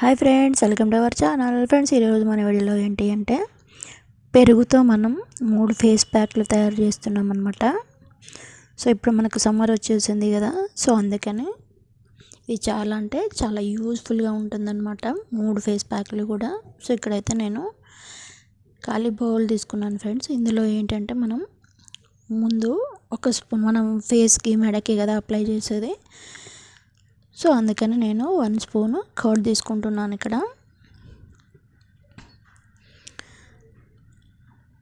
Hi friends, welcome to our channel. Friends, ఈరోజు మన వీడియోలో ఏంటి అంటే పెరుగుతో మనం 3 ఫేస్ ప్యాక్లు తయారు చేస్తున్నాం అన్నమాట. సో ఇప్పుడు మనకు సమ్మర్ వచ్చేసింది కదా, సో అందుకని ఇది చాలా అంటే చాలా యూజ్ఫుల్గా ఉంటుందన్నమాట 3 ఫేస్ ప్యాక్లు కూడా. సో ఇక్కడైతే నేను ఖాళీ బౌల్ తీసుకున్నాను ఫ్రెండ్స్. ఇందులో ఏంటంటే మనం ముందు ఒక స్పూన్ మనం ఫేస్కి మెడకి కదా అప్లై చేసేది, సో అందుకని నేను 1 స్పూన్ కర్డ్ తీసుకుంటున్నాను ఇక్కడ.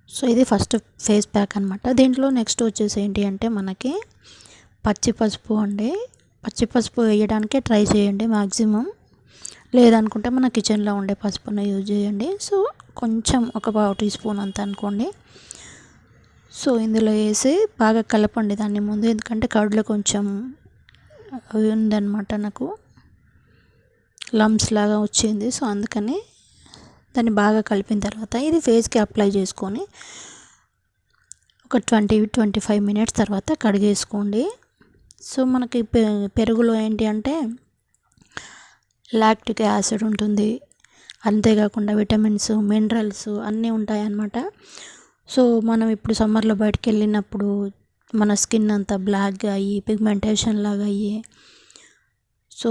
సో ఇది ఫస్ట్ ఫేస్ ప్యాక్ అనమాట. దీంట్లో నెక్స్ట్ వచ్చేసి ఏంటి అంటే మనకి పచ్చి పసుపు అండి. పచ్చి పసుపు వేయడానికే ట్రై చేయండి మ్యాక్సిమం, లేదనుకుంటే మన కిచెన్లో ఉండే పసుపును యూజ్ చేయండి. సో కొంచెం ఒక 1/2 టీ స్పూన్ అంత అనుకోండి. సో ఇందులో వేసి బాగా కలపండి దాన్ని ముందు, ఎందుకంటే కర్డ్లో కొంచెం అవి ఉందన్నమాట, నాకు లమ్స్ లాగా వచ్చింది. సో అందుకని దాన్ని బాగా కలిపిన తర్వాత ఇది ఫేస్కి అప్లై చేసుకొని ఒక 20-25 మినిట్స్ తర్వాత కడిగేసుకోండి. సో మనకి పెరుగులో ఏంటి అంటే లాక్టిక్ యాసిడ్ ఉంటుంది, అంతేకాకుండా విటమిన్స్, మినరల్స్ అన్నీ ఉంటాయి అన్నమాట. సో మనం ఇప్పుడు సమ్మర్లో బయటకు వెళ్ళినప్పుడు మన స్కిన్ అంతా బ్లాక్గా అయ్యి పిగ్మెంటేషన్ లాగా అయ్యి, సో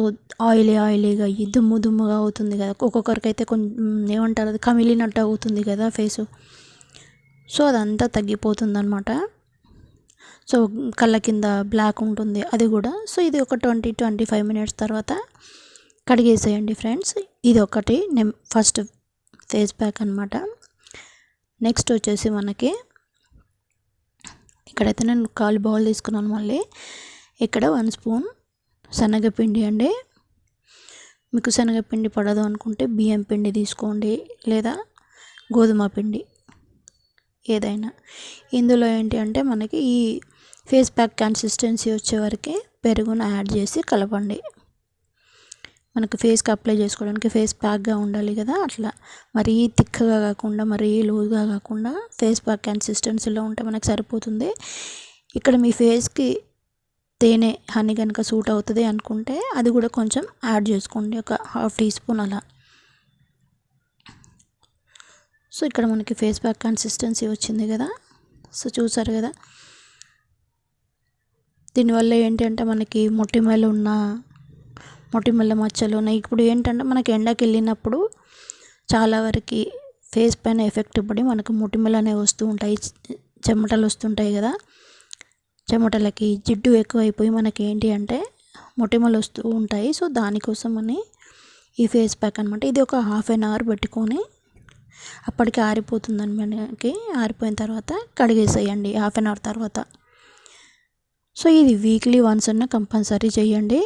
ఆయిలీగా అయ్యి దుమ్ముగా అవుతుంది కదా. ఒక్కొక్కరికి అయితే కొంచెం ఏమంటారు, అది కమిలినట్టు అవుతుంది కదా ఫేసు. సో అదంతా తగ్గిపోతుంది అనమాట. సో కళ్ళ కింద బ్లాక్ ఉంటుంది అది కూడా. సో ఇది ఒక 20-25 మినిట్స్ తర్వాత కడిగేసేయండి ఫ్రెండ్స్. ఇది ఒకటి ఫస్ట్ ఫేస్ ప్యాక్ అనమాట. నెక్స్ట్ వచ్చేసి మనకి ఇక్కడైతే నేను కాలు బౌల్ తీసుకున్నాను. మళ్ళీ ఇక్కడ 1 స్పూన్ శనగపిండి అండి. మీకు శనగపిండి పడదు అనుకుంటే బియ్యం పిండి తీసుకోండి, లేదా గోధుమ పిండి ఏదైనా. ఇందులో ఏంటి అంటే మనకి ఈ ఫేస్ ప్యాక్ కన్సిస్టెన్సీ వచ్చే వరకు పెరుగును యాడ్ చేసి కలపండి. మనకు ఫేస్కి అప్లై చేసుకోవడానికి ఫేస్ ప్యాక్గా ఉండాలి కదా, అట్లా మరీ థిక్గా కాకుండా మరీ లూజ్గా కాకుండా ఫేస్ ప్యాక్ కన్సిస్టెన్సీలో ఉంటే మనకు సరిపోతుంది. ఇక్కడ మీ ఫేస్కి తేనె హనీ కనుక సూట్ అవుతుంది అనుకుంటే అది కూడా కొంచెం యాడ్ చేసుకోండి, ఒక 1/2 టీ స్పూన్ అలా. సో ఇక్కడ మనకి ఫేస్ ప్యాక్ కన్సిస్టెన్సీ వచ్చింది కదా, సో చూసారు కదా. దీనివల్ల ఏంటంటే మనకి మొటిమల మచ్చలు ఉన్నాయి. ఇప్పుడు ఏంటంటే మనకి ఎండకి వెళ్ళినప్పుడు చాలా వరకు ఫేస్ పైన ఎఫెక్ట్ పడి మనకు మొటిమలు అనేవి వస్తూ ఉంటాయి, చెమటలు వస్తుంటాయి కదా. చెమటలకి జిడ్డు ఎక్కువైపోయి మనకి ఏంటి అంటే మొటిమలు వస్తూ ఉంటాయి. సో దానికోసమని ఈ ఫేస్ ప్యాక్ అనమాట. ఇది ఒక 1/2 అవర్ పెట్టుకొని అప్పటికి ఆరిపోతుందని మనకి. ఆరిపోయిన తర్వాత కడిగేసేయండి 1/2 అవర్ తర్వాత. సో ఇది వీక్లీ వన్స్ అన్న కంపల్సరీ చేయండి.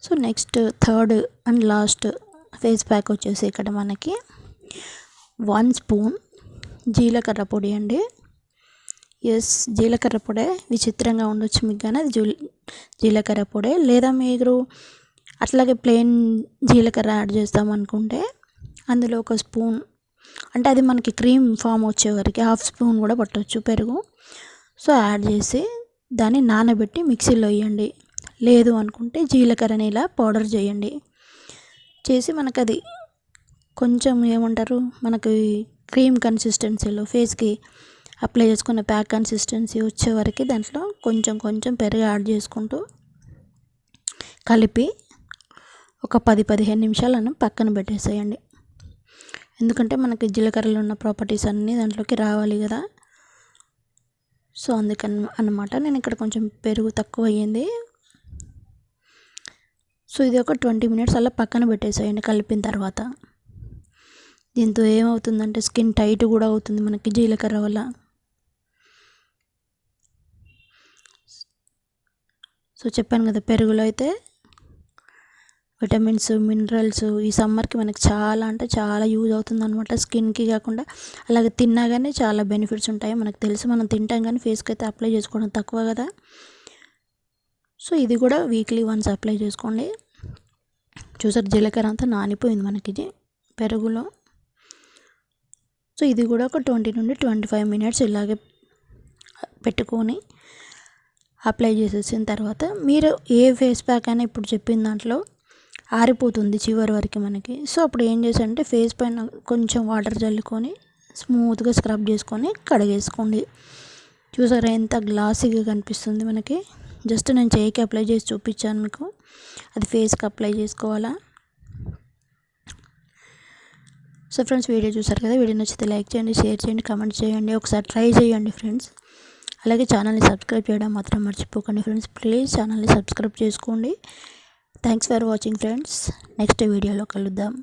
So next third and last face pack వచ్చేసి ఇక్కడ మనకి 1 స్పూన్ జీలకర్ర పొడి అండి. ఎస్, జీలకర్ర పొడే. విచిత్రంగా ఉండొచ్చు మీకు, కానీ అది జీలకర్ర పొడే. లేదా మీరు అట్లాగే ప్లెయిన్ జీలకర్ర యాడ్ చేస్తామనుకుంటే అందులో 1 స్పూన్, అంటే అది మనకి క్రీమ్ ఫామ్ వచ్చే వరకు 1/2 స్పూన్ కూడా పట్టవచ్చు పెరుగు. సో యాడ్ చేసి దాన్ని నానబెట్టి మిక్సీలో వేయండి. లేదు అనుకుంటే జీలకర్రని ఇలా పౌడర్ చేయండి. చేసి మనకు అది కొంచెం ఏమంటారు, మనకి క్రీమ్ కన్సిస్టెన్సీలో ఫేస్కి అప్లై చేసుకున్న ప్యాక్ కన్సిస్టెన్సీ వచ్చే వరకు దాంట్లో కొంచెం పెరుగు యాడ్ చేసుకుంటూ కలిపి ఒక 10-15 నిమిషాలను పక్కన పెట్టేసేయండి. ఎందుకంటే మనకి జీలకర్రలో ఉన్న ప్రాపర్టీస్ అన్నీ దాంట్లోకి రావాలి కదా. సో అందుకని అన్నమాట. నేను ఇక్కడ కొంచెం పెరుగు తక్కువ అయ్యింది. సో ఇది ఒక 20 మినిట్స్ అలా పక్కన పెట్టేసేయండి కలిపిన తర్వాత. దీంతో ఏమవుతుందంటే స్కిన్ టైట్ కూడా అవుతుంది మనకి జీలకర్ర వల్ల. సో చెప్పాను కదా, పెరుగులో అయితే విటమిన్స్, మినరల్స్ ఈ సమ్మర్కి మనకి చాలా అంటే చాలా యూజ్ అవుతుంది అనమాట. స్కిన్కి కాకుండా అలాగే తిన్నా కానీ చాలా బెనిఫిట్స్ ఉంటాయి. మనకు తెలుసు, మనం తింటాం కానీ ఫేస్కి అయితే అప్లై చేసుకోవడం తక్కువ కదా. సో ఇది కూడా వీక్లీ వన్స్ అప్లై చేసుకోండి. చూసారు, జీలకర్ర అంతా నానిపోయింది మనకి ఇది పెరుగులో. సో ఇది కూడా ఒక 20-25 మినిట్స్ ఇలాగే పెట్టుకొని అప్లై చేసేసిన తర్వాత మీరు ఏ ఫేస్ ప్యాక్ అయినా ఇప్పుడు చెప్పిన దాంట్లో ఆరిపోతుంది చివరి వరకు మనకి. సో అప్పుడు ఏం చేశానంటే ఫేస్ పైన కొంచెం వాటర్ చల్లుకొని స్మూత్గా స్క్రబ్ చేసుకొని కడిగేసుకోండి. చూసారా ఎంత గ్లాసీగా కనిపిస్తుంది మనకి. జస్ట్ నేను చేయికి అప్లై చేసి చూపించాను మీకు, అది ఫేస్కి అప్లై చేసుకోవాలా. సో ఫ్రెండ్స్ వీడియో చూసారు కదా, వీడియో నచ్చితే లైక్ చేయండి, షేర్ చేయండి, కామెంట్ చేయండి, ఒకసారి ట్రై చేయండి ఫ్రెండ్స్. అలాగే ఛానల్ని సబ్స్క్రైబ్ చేయడం మాత్రం మర్చిపోకండి ఫ్రెండ్స్. ప్లీజ్ ఛానల్ని సబ్స్క్రైబ్ చేసుకోండి. Thanks for watching friends. Next వీడియోలో కలుద్దాం.